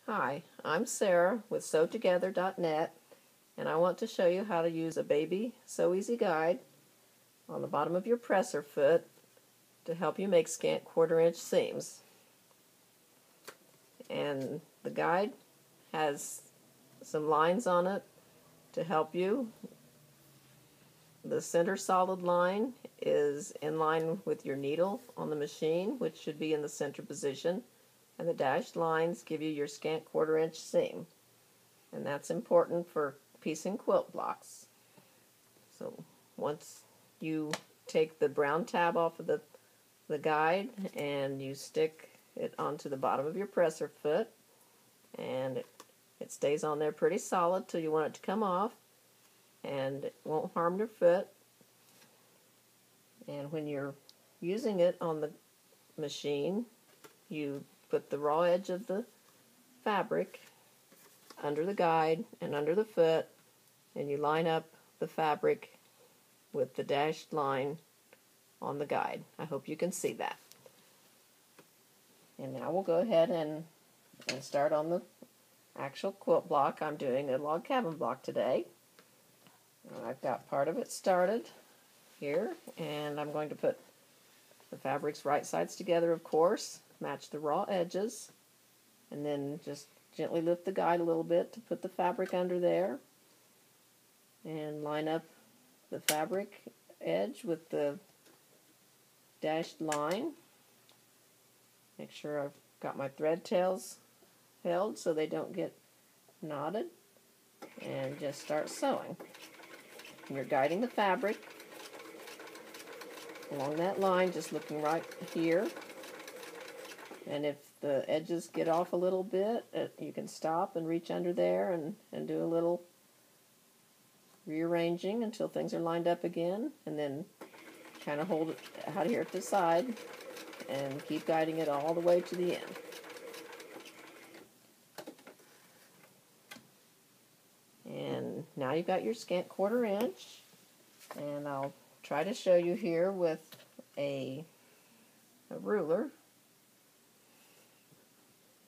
Hi, I'm Sarah with SewTogether.net, and I want to show you how to use a baby Sew Easy guide on the bottom of your presser foot to help you make scant 1/4 inch seams. And the guide has some lines on it to help you. The center solid line is in line with your needle on the machine, which should be in the center position, and the dashed lines give you your scant 1/4 inch seam, and that's important for piecing quilt blocks. So once you take the brown tab off of the guide and you stick it onto the bottom of your presser foot, and it stays on there pretty solid till you want it to come off, and it won't harm your foot. And when you're using it on the machine, you put the raw edge of the fabric under the guide and under the foot, and you line up the fabric with the dashed line on the guide. I hope you can see that. And now we'll go ahead and start on the actual quilt block. I'm doing a log cabin block today. I've got part of it started here, and I'm going to put the fabrics right sides together, of course, match the raw edges, and then just gently lift the guide a little bit to put the fabric under there, and line up the fabric edge with the dashed line. Make sure I've got my thread tails held so they don't get knotted, and just start sewing. And you're guiding the fabric along that line, just looking right here, and if the edges get off a little bit, you can stop and reach under there and do a little rearranging until things are lined up again, and then kind of hold it out here at the side and keep guiding it all the way to the end. And now you've got your scant 1/4 inch, and I'll try to show you here with a ruler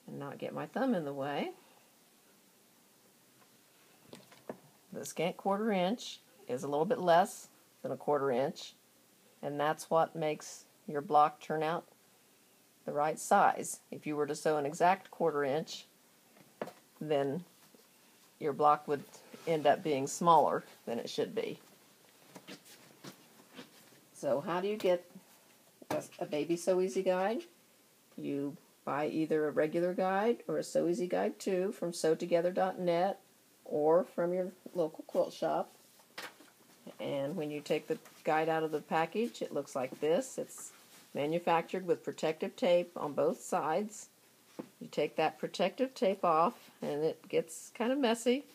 and not get my thumb in the way. The scant 1/4 inch is a little bit less than a 1/4 inch, and that's what makes your block turn out the right size. If you were to sew an exact 1/4 inch, then your block would end up being smaller than it should be. So how do you get a baby Sew Easy guide? You buy either a regular guide or a Sew Easy Guide 2 from SewTogether.net or from your local quilt shop. And when you take the guide out of the package, it looks like this. It's manufactured with protective tape on both sides. You take that protective tape off, and it gets kind of messy,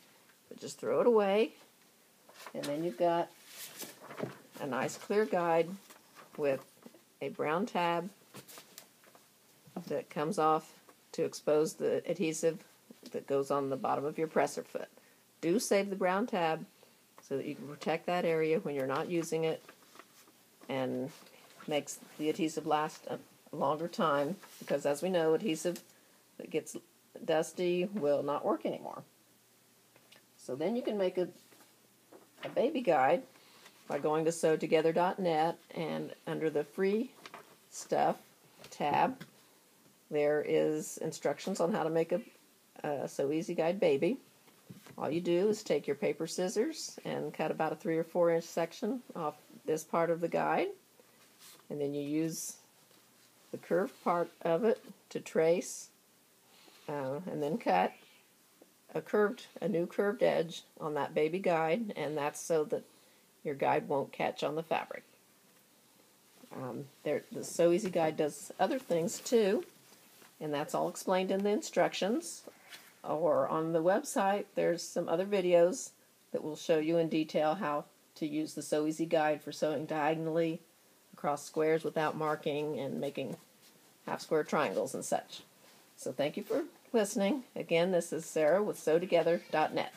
but just throw it away. And then you've got a nice clear guide with a brown tab that comes off to expose the adhesive that goes on the bottom of your presser foot. Do save the brown tab so that you can protect that area when you're not using it, and makes the adhesive last a longer time, because as we know, adhesive that gets dusty will not work anymore. So then you can make a baby guide by going to SewTogether.net, and under the free stuff tab there is instructions on how to make a Sew Easy Guide baby. All you do is take your paper scissors and cut about a 3 or 4 inch section off this part of the guide, and then you use the curved part of it to trace and then cut a new curved edge on that baby guide, and that's so that your guide won't catch on the fabric. The Sew Easy Guide does other things too, and that's all explained in the instructions, or on the website there's some other videos that will show you in detail how to use the Sew Easy Guide for sewing diagonally across squares without marking and making half square triangles and such. So thank you for listening. Again, this is Sarah with SewTogether.net.